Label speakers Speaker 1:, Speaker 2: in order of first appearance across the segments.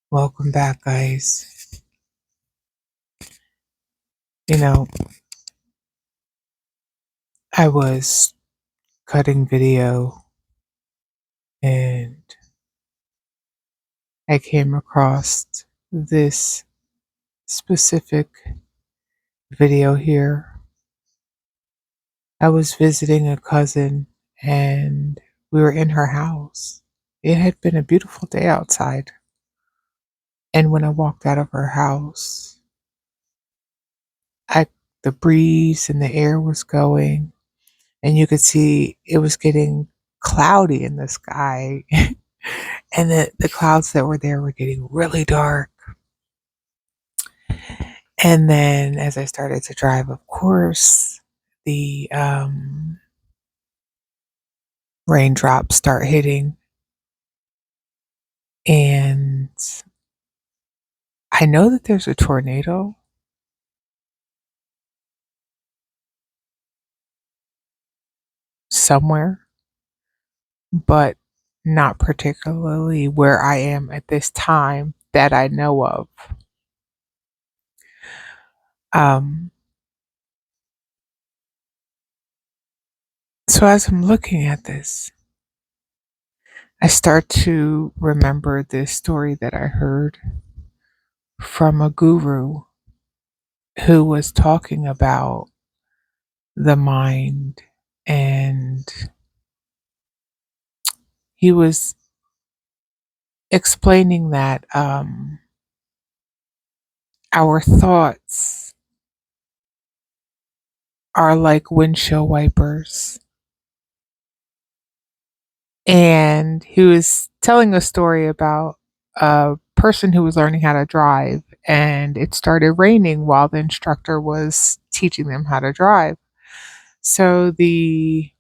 Speaker 1: Welcome back, guys. You know, I was cutting video and I came across this specific video here. I was visiting a cousin and we were in her house. It had been a beautiful day outside. And when I walked out of her house, I the breeze and the air was going and you could see it was getting cloudy in the sky. And the clouds that were there were getting really dark. And then as I started to drive, of course, the raindrops start hitting. And I know that there's a tornado somewhere, but not particularly where I am at this time that I know of. Um, so as I'm looking at this, I start to remember this story that I heard from a guru who was talking about the mind, and he was explaining that our thoughts are like windshield wipers. And he was telling a story about a person who was learning how to drive, and it started raining while the instructor was teaching them how to drive. So the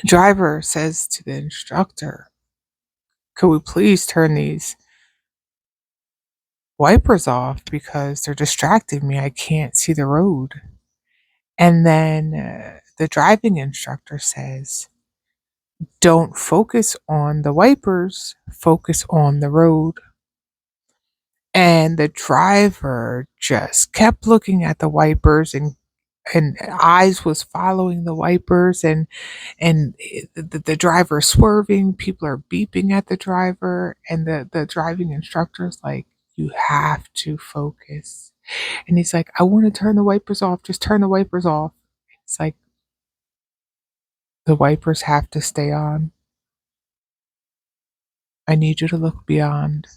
Speaker 1: driver says to the instructor, "Could we please turn these wipers off because they're distracting me? I can't see the road." And then the driving instructor says, "Don't focus on the wipers, focus on the road." And the driver just kept looking at the wipers, and eyes was following the wipers, and the driver swerving, people are beeping at the driver, and the driving instructor's like, "You have to focus." And he's like, "I want to turn the wipers off, just turn the wipers off." It's like, the wipers have to stay on. I need you to look beyond.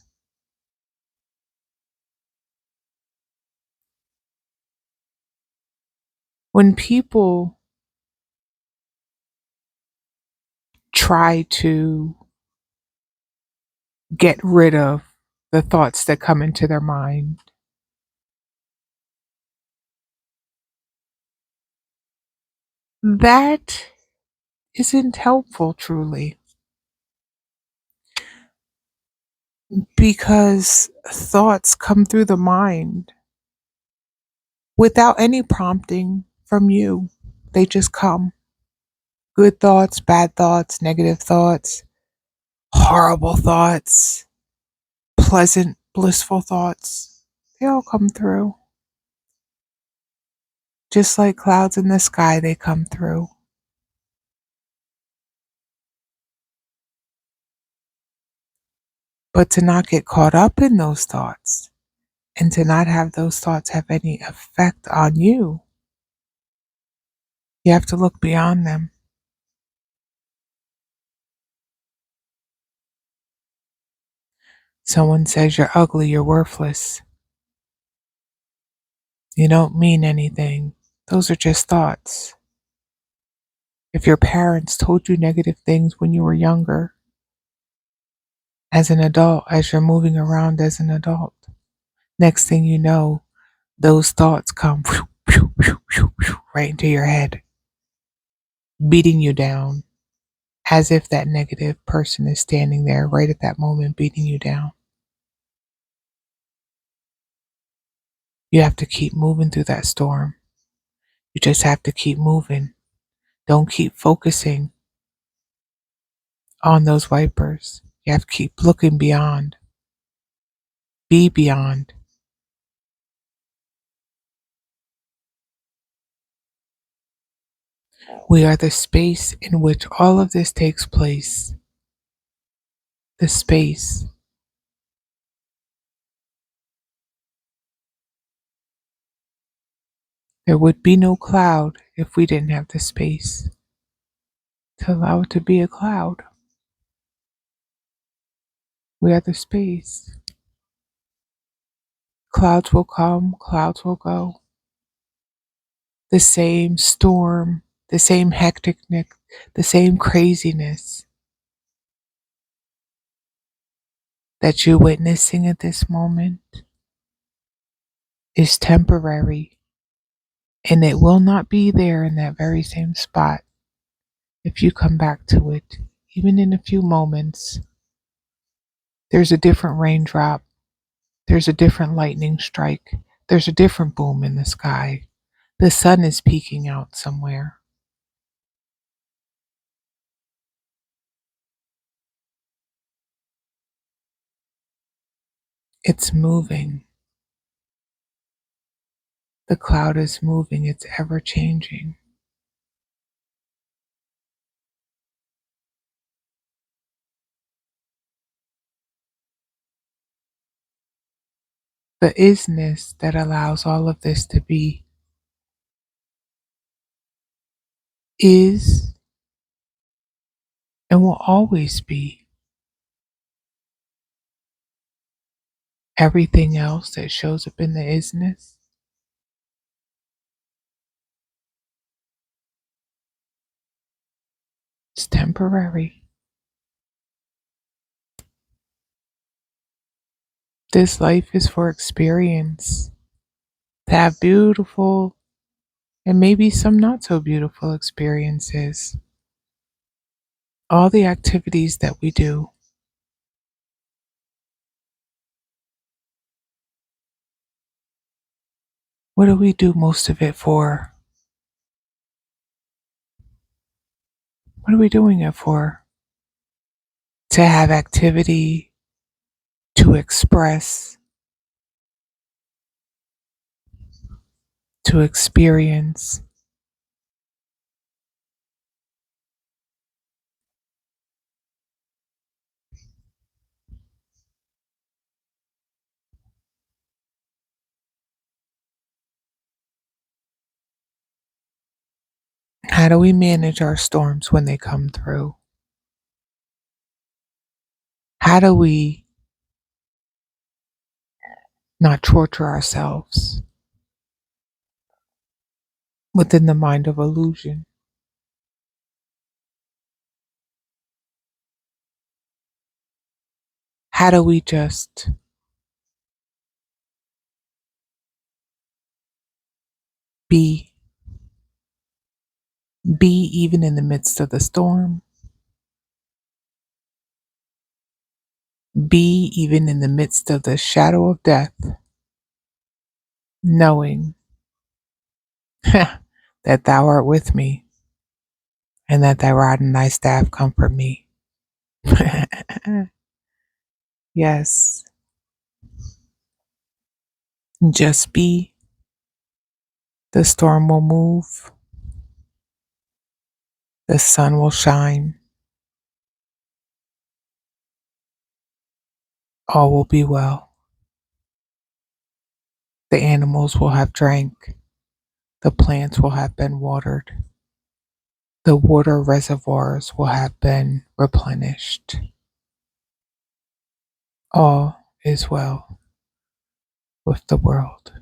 Speaker 1: When people try to get rid of the thoughts that come into their mind, that isn't helpful, truly, because thoughts come through the mind without any prompting from you. They just come. Good thoughts, bad thoughts, negative thoughts, horrible thoughts, pleasant, blissful thoughts. They all come through. Just like clouds in the sky, they come through. But to not get caught up in those thoughts and to not have those thoughts have any effect on you, you have to look beyond them. Someone says you're ugly, you're worthless, you don't mean anything. Those are just thoughts. If your parents told you negative things when you were younger, as an adult, as you're moving around as an adult, next thing you know, those thoughts come right into your head, beating you down, as if that negative person is standing there right at that moment, beating you down. You have to keep moving through that storm. You just have to keep moving. Don't keep focusing on those wipers. You have to keep looking beyond. be beyond. We are the space in which all of this takes place. The space. There would be no cloud if we didn't have the space to allow it to be a cloud. We are the space. Clouds will come, clouds will go. The same storm, the same hecticness, the same craziness that you're witnessing at this moment is temporary, and it will not be there in that very same spot if you come back to it, even in a few moments. There's a different raindrop, there's a different lightning strike, there's a different boom in the sky. The sun is peeking out somewhere. It's moving. The cloud is moving, it's ever changing. The isness that allows all of this to be is and will always be. Everything else that shows up in the isness is temporary. This life is for experience, to have beautiful and maybe some not so beautiful experiences. All the activities that we do, what do we do most of it for? What are we doing it for? To have activity, to express, to experience. How do we manage our storms when they come through? How do we not torture ourselves within the mind of illusion? How do we just be, be even in the midst of the storm, be even in the midst of the shadow of death, knowing that thou art with me and that thy rod and thy staff comfort me. Yes, just be. The storm will move, the sun will shine, all will be well. The animals will have drank, the plants will have been watered, the water reservoirs will have been replenished. All is well with the world.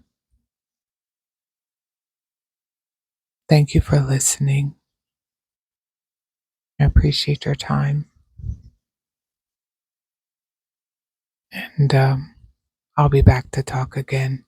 Speaker 1: Thank you for listening. I appreciate your time. And I'll be back to talk again.